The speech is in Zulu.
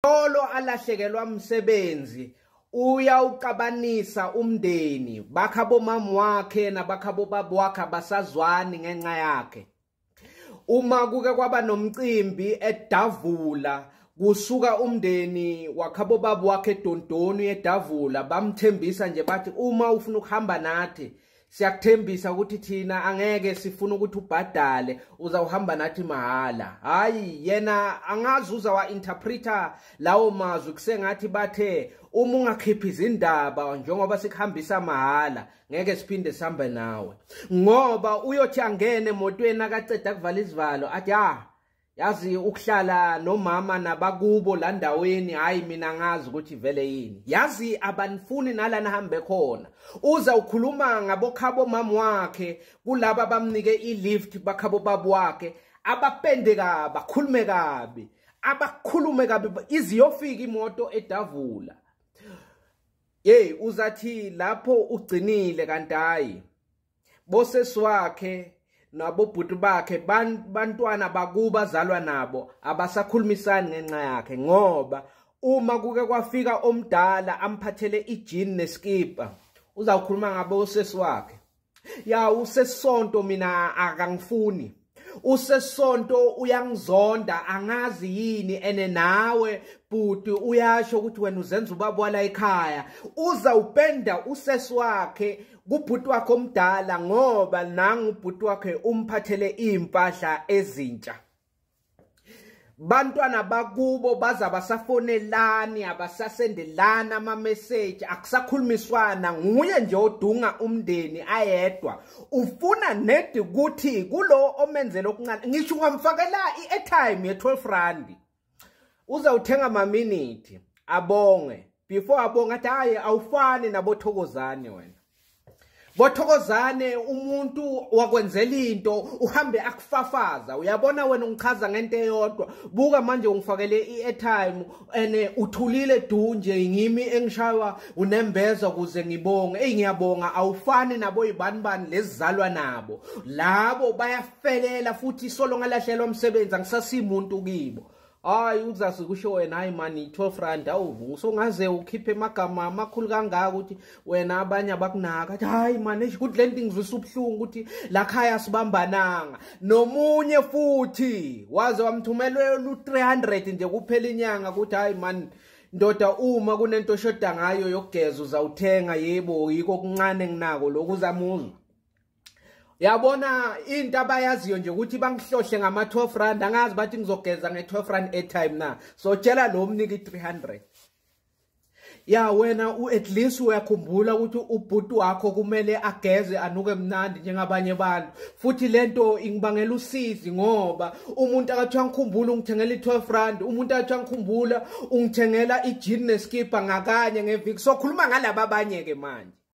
Olo alahlekelwa umsebenzi uyawuqabanisa umndeni bakhabo mama wakhe nabakhabo baba wakhe abasazwani ngenxa yakhe. Uma kuke kwaba nomcimbi eDavula kusuka umndeni wakhabo baba wakhe eDondoni eDavula bamthembisa nje bathi uma ufuna ukuhamba nathi siyakuthembisa ukuthi thina angeke sifuna ukuthi ubhadale uzawuhamba nathi mahala. Hayi yena angazuza wa interpreter lawo mazwi kusengathi bathe uma ungakhiphi izindaba njengoba sikuhambisa mahala ngeke siphinde sihambe nawe, ngoba uyothi angene emotweni akaceda kuvala isivalo athi yazi ukuhlala nomama nabakubo la ndaweni hayi mina ngazi ukuthi vele yini, yazi abanifuni nala nahambe khona. Uza ukhuluma ngabokhabo mama wakhe kulaba bamnike ilift bakhabo baba wakhe abapende kabi bakhulume kabi abakhulume kabi iziyofika imoto eDavula. Uzathi lapho ugcinile kanti hayi bosesi wakhe nabobhuti bakhe bantwana bakuba zalwa nabo abasakhulumisani ngenxa yakhe, ngoba uma kuke kwafika omdala amphathele ijini neskipa uzawukhuluma ngabo usesi wakhe. Usesonto mina akangifuni, usesonto uyangizonda angazi yini ene nawe bhuti uyasho ukuthi wena uzenza ubaba wala ekhaya. Uzawupenda usesi wakhe kubhuti wakhe omdala ngoba nangu ubhuti wakhe umphathele impahla ezintsha. Bantwana bakubo baza basafonelani abasasendelana ama message akusakhulumiswana, nguye nje odunga umndeni ayedwa. Ufuna nedi ukuthi kulo omenzela okuncane ngisho ungamfakela i-airtime ye-12 rand uzawuthenga ama minute abonge, before abonga athi hayi awufani nabothokozane wena. Bothokozane umuntu wakwenzela into uhambe akufafaza, uyabona wena ungichaza ngento eyodwa buka manje ungifakele i-airtime ene uthulile dunje ngimi engishaywa unembeza kuze ngibonge. Ngiyabonga awufani nabo ibanibani lezizalwa nabo labo bayafelela futhi solo ngalahlelwa umsebenzi angisasimuntu kibo. Hayi uzazi kusho wena hayi mani 12 rand awu usongaze ukhiphe amagama amakhulu kangaka ukuthi wena abanye abakunaka athi hayi mani ukuthi lento ngizwisa ubhlungu ukuthi la khaya sibambananga nomunye futhi waze wamthumela u300 nje kuphela inyanga ukuthi hayi mani ndoda uma kunento shoda ngayo yokugeza uzawuthenga. Yebo yiko kuncane nginako lokuzamuzwa. Yabona into abayaziyo nje ukuthi bangihlohle ngama 12 rand angazi bathi ngizogeza nge12 rand airtime na so tshela lo mniki 300. Wena at least uyakhumbula ukuthi ubhuti wakho kumele ageze anuke mnandi njengabanye abantu, futhi lento ingibangela usizi ngoba umuntu akathiwa ngikhumbula ungithengela i12 rand, umuntu akathiwa ngikhumbula ungithengela ijini neskipa ngakanye ngeviki. So khuluma ngalabo abanye ke manje.